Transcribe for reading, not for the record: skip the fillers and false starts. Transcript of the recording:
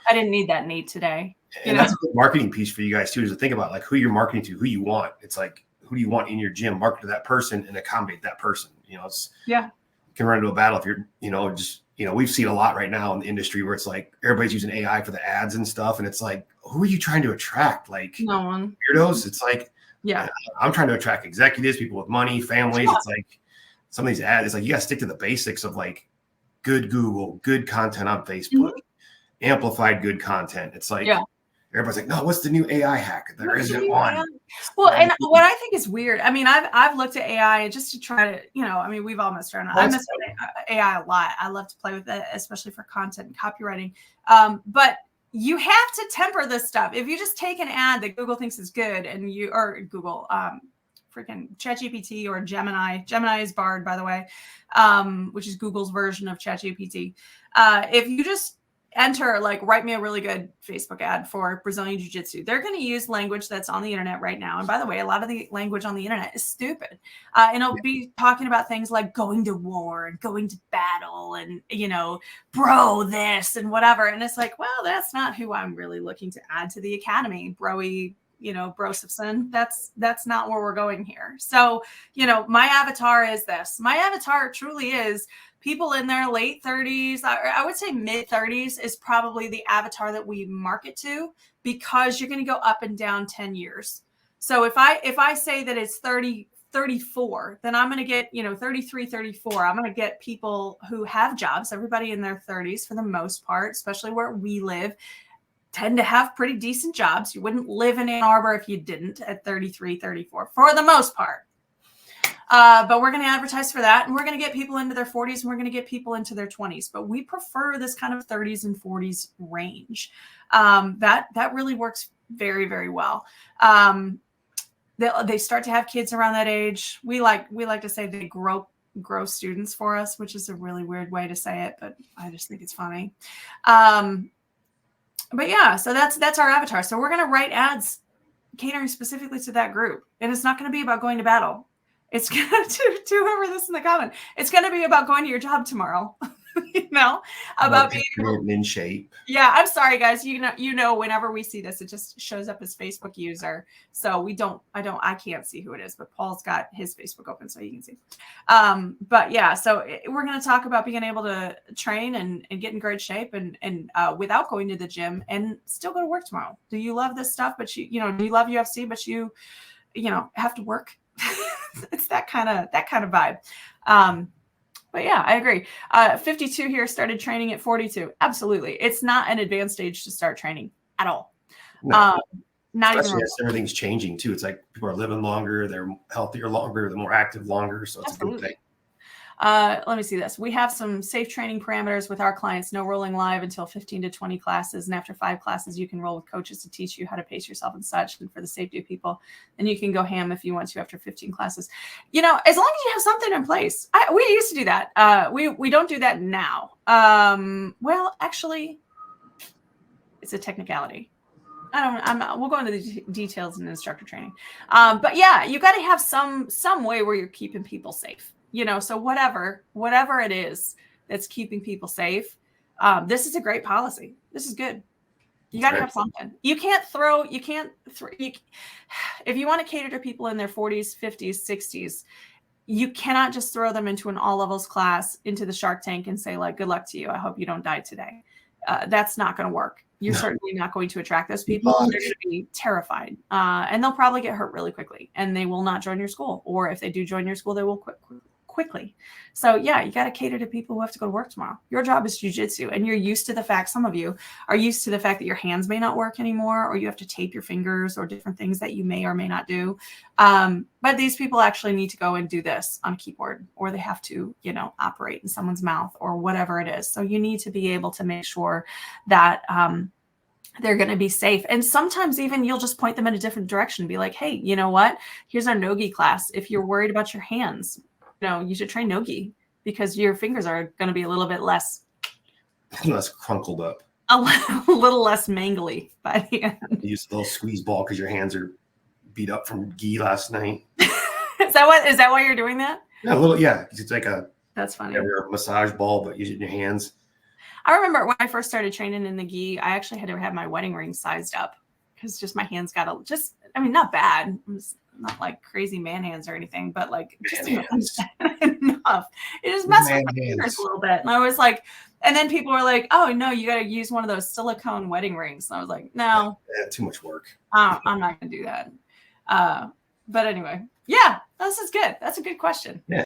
I didn't need that need today. And that's a good marketing piece for you guys too, is to think about like who you're marketing to, who you want. It's like, who do you want in your gym? Market to that person and accommodate that person. It's you can run into a battle if you're, we've seen a lot right now in the industry where it's like everybody's using AI for the ads and stuff. And it's like, who are you trying to attract? Like no one. Weirdos. It's like, I'm trying to attract executives, people with money, families. It's like some of these ads, it's like, you got to stick to the basics of like good Google, good content on Facebook, amplified good content. It's like, everybody's like, no, what's the new AI hack? There isn't one. Well, and what I think is weird, I mean, I've looked at AI just to try to, we've all messed around. I mess with AI a lot. I love to play with it, especially for content and copywriting. But you have to temper this stuff. If you just take an ad that Google thinks is good or Google, freaking ChatGPT or Gemini is Bard, by the way, which is Google's version of ChatGPT. If you just enter, like, write me a really good Facebook ad for Brazilian Jiu-Jitsu, they're going to use language that's on the internet right now. And by the way, a lot of the language on the internet is stupid. And it'll be talking about things like going to war and going to battle and, bro this and whatever. And it's like, well, that's not who I'm really looking to add to the academy. Brosifson, that's not where we're going here. So, my avatar is this. My avatar truly is people in their late 30s. I would say mid 30s is probably the avatar that we market to, because you're going to go up and down 10 years. So if I say that it's 34, then I'm going to get, 33, 34. I'm going to get people who have jobs, everybody in their 30s for the most part, especially where we live, tend to have pretty decent jobs. You wouldn't live in Ann Arbor if you didn't at 33, 34 for the most part. But we're going to advertise for that, and we're going to get people into their 40s, and we're going to get people into their 20s. But we prefer this kind of 30s and 40s range. That really works very, very well. They start to have kids around that age. We like to say they grow students for us, which is a really weird way to say it, but I just think it's funny. But yeah, so that's our avatar. So we're going to write ads catering specifically to that group, and it's not going to be about going to battle. It's going to whoever this in the comment. It's going to be about going to your job tomorrow. About being in shape. Yeah, I'm sorry, guys. Whenever we see this, it just shows up as Facebook user. So I can't see who it is, but Paul's got his Facebook open so you can see. But yeah, so we're going to talk about being able to train and get in great shape and without going to the gym and still go to work tomorrow. Do you love this stuff? But do you love UFC? But you have to work. It's that kind of vibe. But yeah, I agree. 52 here started training at 42. Absolutely. It's not an advanced age to start training at all. No. Not especially as everything's changing too. It's like people are living longer, they're healthier longer, they're more active longer. So it's Absolutely. A good thing. Let me see this. We have some safe training parameters with our clients. No rolling live until 15 to 20 classes. And after 5 classes, you can roll with coaches to teach you how to pace yourself and such. And for the safety of people, and you can go ham if you want to after 15 classes. As long as you have something in place. We used to do that. We don't do that now. Well, actually, it's a technicality. We'll go into the details in instructor training. But yeah, you got to have some way where you're keeping people safe. So whatever it is that's keeping people safe, this is a great policy. This is good. You got to have something. If you want to cater to people in their 40s, 50s, 60s, you cannot just throw them into an all levels class, into the Shark Tank and say, like, good luck to you. I hope you don't die today. That's not going to work. You're certainly not going to attract those people. They're going to be terrified. And they'll probably get hurt really quickly, and they will not join your school. Or if they do join your school, they will quit quickly. So yeah, you got to cater to people who have to go to work tomorrow. Your job is jiu-jitsu, and you're used to the fact, some of you are used to the fact that your hands may not work anymore, or you have to tape your fingers, or different things that you may or may not do. But these people actually need to go and do this on a keyboard, or they have to, operate in someone's mouth, or whatever it is. So you need to be able to make sure that they're going to be safe. And sometimes even you'll just point them in a different direction. Be like, hey, you know what? Here's our no-gi class. If you're worried about your hands, you should train no-gi, because your fingers are going to be a little bit less crunkled up, a little less mangly by the end. You use a little squeeze ball because your hands are beat up from gi last night. Is that why you're doing that? Yeah, a little. Yeah, it's like that's funny. A massage ball, but using your hands. I remember when I first started training in the gi, I actually had to have my wedding ring sized up because just my hands got not bad. It was not like crazy man hands or anything, but like just enough. It just messed with my fingers a little bit. And I was like, and then people were like, oh no, you got to use one of those silicone wedding rings. And I was like, no, too much work. I'm not going to do that. But anyway, yeah, this is good. That's a good question. Yeah.